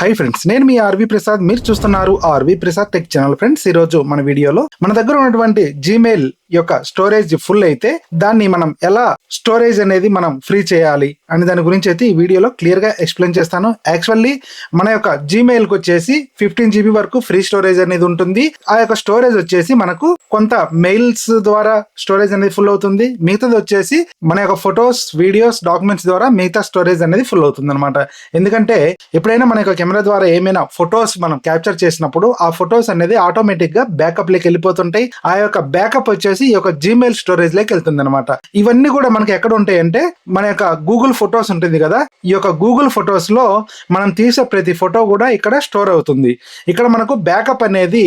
Hi friends, నేను మీ RV Prasad. మీరు చూస్తున్నారు RV Prasad tech channel. Friends, ఈ రోజు మన వీడియోలో మన దగ్గర ఉన్నటువంటి జీమెయిల్ యొక్క స్టోరేజ్ ఫుల్ అయితే దాన్ని మనం ఎలా స్టోరేజ్ అనేది మనం ఫ్రీ చేయాలి అని దాని గురించి అయితే ఈ వీడియోలో క్లియర్ గా ఎక్స్ప్లెయిన్ చేస్తాను. యాక్చువల్లీ మన యొక్క జీమెయిల్ కి వచ్చేసి 15 GB వరకు ఫ్రీ స్టోరేజ్ అనేది ఉంటుంది. ఆ యొక్క స్టోరేజ్ వచ్చేసి మనకు కొంత మెయిల్స్ ద్వారా స్టోరేజ్ అనేది ఫుల్ అవుతుంది. మిగతాది వచ్చేసి మన యొక్క ఫొటోస్, వీడియోస్, డాక్యుమెంట్స్ ద్వారా మిగతా స్టోరేజ్ అనేది ఫుల్ అవుతుంది అనమాట. ఎందుకంటే ఎప్పుడైనా మన యొక్క కెమెరా ద్వారా ఏమైనా ఫొటోస్ మనం క్యాప్చర్ చేసినప్పుడు ఆ ఫొటోస్ అనేది ఆటోమేటిక్ గా బ్యాకప్ లోకి వెళ్ళిపోతుంటాయి. ఆ యొక్క బ్యాకప్ వచ్చేసి ఈ యొక్క జీమెయిల్ స్టోరేజ్ లోకి వెళ్తుంది అనమాట. ఇవన్నీ కూడా మనకి ఎక్కడ ఉంటాయి అంటే మన యొక్క గూగుల్ ఫొటోస్ ఉంటుంది కదా, ఈ యొక్క గూగుల్ ఫొటోస్ లో మనం తీసే ప్రతి ఫోటో కూడా ఇక్కడ స్టోర్ అవుతుంది. ఇక్కడ మనకు బ్యాకప్ అనేది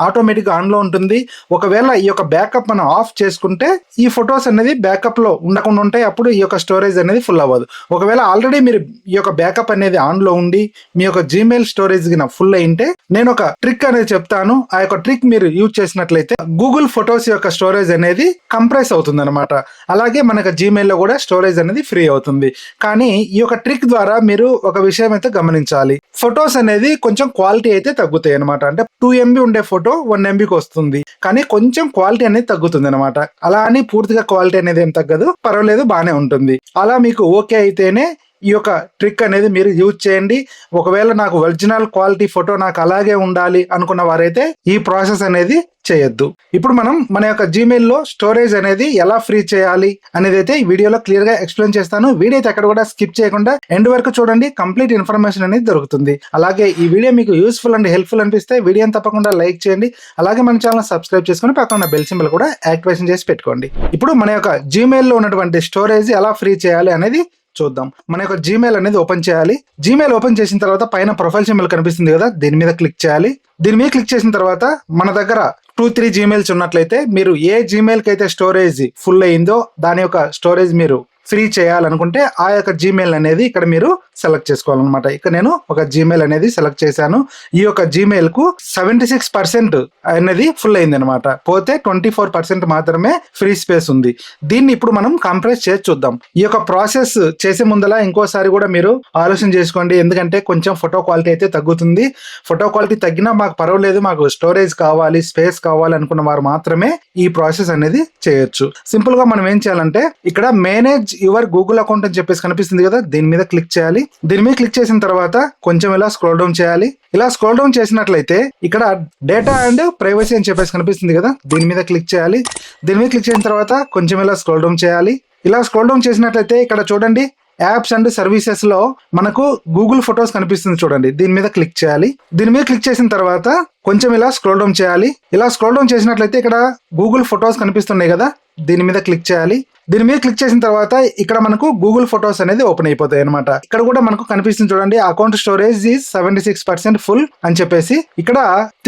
ఆటోమేటిక్ గా ఆన్ లో ఉంటుంది. ఒకవేళ ఈ యొక్క బ్యాకప్ మనం ఆఫ్ చేసుకుంటే ఈ ఫొటోస్ అనేది బ్యాకప్ లో ఉండకుండా ఉంటాయి. అప్పుడు ఈ యొక్క స్టోరేజ్ అనేది ఫుల్ అవ్వదు. ఒకవేళ ఆల్రెడీ మీరు ఈ యొక్క బ్యాకప్ అనేది ఆన్ లో ఉండి మీ యొక్క జీమెయిల్ స్టోరేజ్ గిన ఫుల్ అయింటే నేను ఒక ట్రిక్ అనేది చెప్తాను. ఆ యొక్క ట్రిక్ మీరు యూజ్ చేసినట్లయితే గూగుల్ ఫొటోస్ యొక్క స్టోరేజ్ అనేది కంప్రెస్ అవుతుంది అనమాట. అలాగే మనకు జీమెయిల్ లో కూడా స్టోరేజ్ అనేది ఫ్రీ అవుతుంది. కానీ ఈ యొక్క ట్రిక్ ద్వారా మీరు ఒక విషయం అయితే గమనించాలి. ఫొటోస్ అనేది కొంచెం క్వాలిటీ అయితే తగ్గుతాయి అనమాట. అంటే 2 MB ఉండే ఫోటో 1 MBకి వస్తుంది, కానీ కొంచెం క్వాలిటీ అనేది తగ్గుతుంది అనమాట. అలా అని పూర్తిగా క్వాలిటీ అనేది ఏం తగ్గదు, పర్వాలేదు, బాగానే ఉంటుంది. అలా మీకు ఓకే అయితేనే ఈ యొక్క ట్రిక్ అనేది మీరు యూజ్ చేయండి. ఒకవేళ నాకు ఒరిజినల్ క్వాలిటీ ఫోటో నాకు అలాగే ఉండాలి అనుకున్న వారైతే ఈ ప్రాసెస్ అనేది చేయొద్దు. ఇప్పుడు మనం మన యొక్క జీమెయిల్ లో స్టోరేజ్ అనేది ఎలా ఫ్రీ చేయాలి అనేది అయితే ఈ వీడియోలో క్లియర్ గా ఎక్స్ప్లెయిన్ చేస్తాను. వీడియో అయితే ఎక్కడ కూడా స్కిప్ చేయకుండా ఎండ్ వరకు చూడండి. కంప్లీట్ ఇన్ఫర్మేషన్ అనేది దొరుకుతుంది. అలాగే ఈ వీడియో మీకు యూస్ఫుల్ అండ్ హెల్ప్ఫుల్ అనిపిస్తే వీడియోని తప్పకుండా లైక్ చేయండి. అలాగే మన ఛానల్ సబ్స్క్రైబ్ చేసుకుని పక్కన బెల్ సింబల్ కూడా యాక్టివేషన్ చేసి పెట్టుకోండి. ఇప్పుడు మన యొక్క జీమెయిల్ లో ఉన్నటువంటి స్టోరేజ్ ఎలా ఫ్రీ చేయాలి అనేది చూద్దాం. మన యొక్క జీమెయిల్ అనేది ఓపెన్ చేయాలి. జీమెయిల్ ఓపెన్ చేసిన తర్వాత పైన ప్రొఫైల్ సింబల్ కనిపిస్తుంది కదా, దీని మీద క్లిక్ చేయాలి. దీని మీద క్లిక్ చేసిన తర్వాత మన దగ్గర 2-3 జీమెయిల్స్ ఉన్నట్లయితే మీరు ఏ జీమెయిల్ కి అయితే స్టోరేజ్ ఫుల్ అయిందో దాని యొక్క స్టోరేజ్ మీరు ఫ్రీ చేయాలనుకుంటే ఆ యొక్క జీమెయిల్ అనేది ఇక్కడ మీరు సెలెక్ట్ చేసుకోవాలన్నమాట. ఇక్కడ నేను ఒక జీమెయిల్ అనేది సెలెక్ట్ చేశాను. ఈ యొక్క జీమెయిల్ కు 76% అనేది ఫుల్ అయింది అనమాట. పోతే 24% మాత్రమే ఫ్రీ స్పేస్ ఉంది. దీన్ని ఇప్పుడు మనం కంప్రెస్ చేసి చూద్దాం. ఈ యొక్క ప్రాసెస్ చేసే ముందలా ఇంకోసారి కూడా మీరు ఆలోచన చేసుకోండి. ఎందుకంటే కొంచెం ఫోటో క్వాలిటీ అయితే తగ్గుతుంది. ఫోటో క్వాలిటీ తగ్గినా మాకు పర్వాలేదు, మాకు స్టోరేజ్ కావాలి, స్పేస్ కావాలి అనుకున్న వారు మాత్రమే ఈ ప్రాసెస్ అనేది చేయొచ్చు. సింపుల్ గా మనం ఏం చేయాలంటే ఇక్కడ మేనేజ్ యువర్ గూగుల్ అకౌంట్ అని చెప్పేసి కనిపిస్తుంది కదా, దీని మీద క్లిక్ చేయాలి. దీని మీద క్లిక్ చేసిన తర్వాత కొంచెం ఇలా స్క్రోల్ డౌన్ చేయాలి. ఇలా స్క్రోల్ డౌన్ చేసినట్లయితే ఇక్కడ డేటా అండ్ ప్రైవసీ అని చెప్పేసి కనిపిస్తుంది కదా, దీని మీద క్లిక్ చేయాలి. దీని మీద క్లిక్ చేసిన తర్వాత కొంచెం ఇలా స్క్రోల్ డౌన్ చేయాలి. ఇలా స్క్రోల్ డౌన్ చేసినట్లయితే ఇక్కడ చూడండి, యాప్స్ అండ్ సర్వీసెస్ లో మనకు గూగుల్ ఫొటోస్ కనిపిస్తుంది చూడండి, దీని మీద క్లిక్ చేయాలి. దీని మీద క్లిక్ చేసిన తర్వాత కొంచెం ఇలా స్క్రోల్ డౌన్ చేయాలి. ఇలా స్క్రోల్ డౌన్ చేసినట్లయితే ఇక్కడ గూగుల్ ఫొటోస్ కనిపిస్తున్నాయి కదా, దీని మీద క్లిక్ చేయాలి. దీని మీద క్లిక్ చేసిన తర్వాత ఇక్కడ మనకు గూగుల్ ఫొటోస్ అనేది ఓపెన్ అయిపోతాయి అనమాట. ఇక్కడ కూడా మనకు కనిపిస్తుంది చూడండి, అకౌంట్ స్టోరేజ్ ఈజ్ 76% ఫుల్ అని చెప్పేసి. ఇక్కడ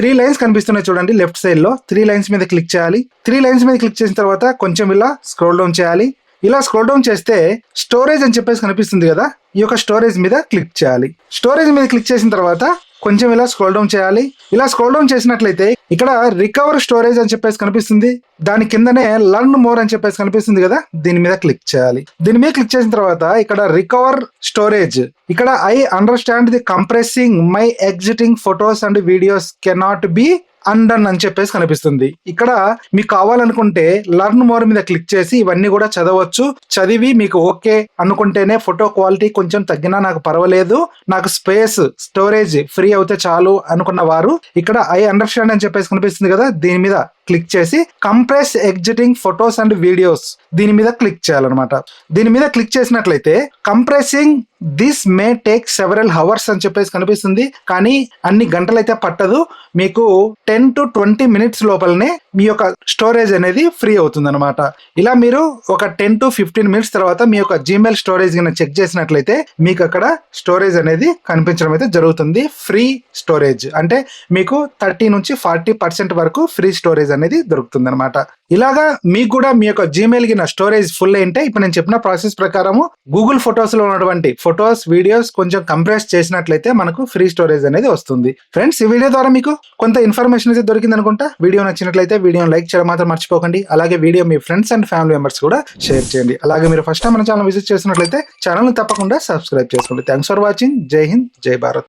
3 లైన్స్ కనిపిస్తున్నాయి చూడండి, లెఫ్ట్ సైడ్ లో 3 లైన్స్ మీద క్లిక్ చేయాలి. 3 లైన్స్ మీద క్లిక్ చేసిన తర్వాత కొంచెం ఇలా స్క్రోల్ డౌన్ చేయాలి. ఇలా స్క్రోల్ డౌన్ చేస్తే స్టోరేజ్ అని చెప్పేసి కనిపిస్తుంది కదా, ఈ యొక్క స్టోరేజ్ మీద క్లిక్ చేయాలి. స్టోరేజ్ మీద క్లిక్ చేసిన తర్వాత కొంచెం ఇలా స్క్రోల్ డౌన్ చేయాలి. ఇలా స్క్రోల్ డౌన్ చేసినట్లయితే ఇక్కడ రికవర్ స్టోరేజ్ అని చెప్పేసి కనిపిస్తుంది. దాని కిందనే లర్న్ మోర్ అని చెప్పేసి కనిపిస్తుంది కదా, దీని మీద క్లిక్ చేయాలి. దీని మీద క్లిక్ చేసిన తర్వాత ఇక్కడ రికవర్ స్టోరేజ్, ఇక్కడ I understand the compressing my exiting photos and videos cannot be undone అని చెప్పేసి కనిపిస్తుంది. ఇక్కడ మీకు కావాలనుకుంటే లర్న్ మోర్ మీద క్లిక్ చేసి ఇవన్నీ కూడా చదవచ్చు. చదివి మీకు ఓకే అనుకుంటేనే ఫోటో క్వాలిటీ కొంచెం తగ్గినా నాకు పర్వాలేదు, నాకు స్పేస్ స్టోరేజ్ ఫ్రీ అవుతే చాలు అనుకున్న వారు ఇక్కడ ఐ అండర్స్టాండ్ అని చెప్పేసి కనిపిస్తుంది కదా, దీని మీద క్లిక్ చేసి compress exiting photos and videos దీని మీద క్లిక్ చేయాలన్నమాట. దీని మీద క్లిక్ చేసినట్లయితే compressing this may take several hours అని చెప్పేసి కనిపిస్తుంది. కానీ అన్ని గంటలైతే పట్టదు, మీకు 10 to 20 minutes లోపలనే మీ యొక్క స్టోరేజ్ అనేది ఫ్రీ అవుతుంది అనమాట. ఇలా మీరు ఒక 10 to 15 minutes తర్వాత మీ యొక్క జీమెయిల్ స్టోరేజ్ కింద చెక్ చేసినట్లయితే మీకు అక్కడ స్టోరేజ్ అనేది కనిపించడం అయితే జరుగుతుంది. ఫ్రీ స్టోరేజ్ అంటే మీకు 30 నుంచి 40% వరకు ఫ్రీ స్టోరేజ్ అనేది దొరుకుతుంది అనమాట. ఇలాగా మీకు కూడా మీ యొక్క జీమెయిల్ కి స్టోరేజ్ ఫుల్ అయింటే ఇప్పుడు నేను చెప్పిన ప్రాసెస్ ప్రకారము గూగుల్ ఫొటోస్ లో ఉన్నటువంటి ఫొటోస్, వీడియోస్ కొంచెం కంప్రెస్ చేసినట్లయితే మనకు ఫ్రీ స్టోరేజ్ అనేది వస్తుంది. ఫ్రెండ్స్, ఈ వీడియో ద్వారా మీకు కొంత ఇన్ఫర్మేషన్ అయితే దొరికింది అనుకుంటా. వీడియో నచ్చినట్లయితే వీడియోని లైక్ చేయడం మాత్రం మర్చిపోకండి. అలాగే video me friends and family members కూడా షేర్ చేయండి. అలాగే మీరు ఫస్ట్ టైం మన ఛానల్ విజిట్ చేసినట్లయితే ఛానల్ ని తప్పకుండా సబ్స్క్రైబ్ చేసుకోండి. Thanks for watching. జై హింద్, జై భారత్.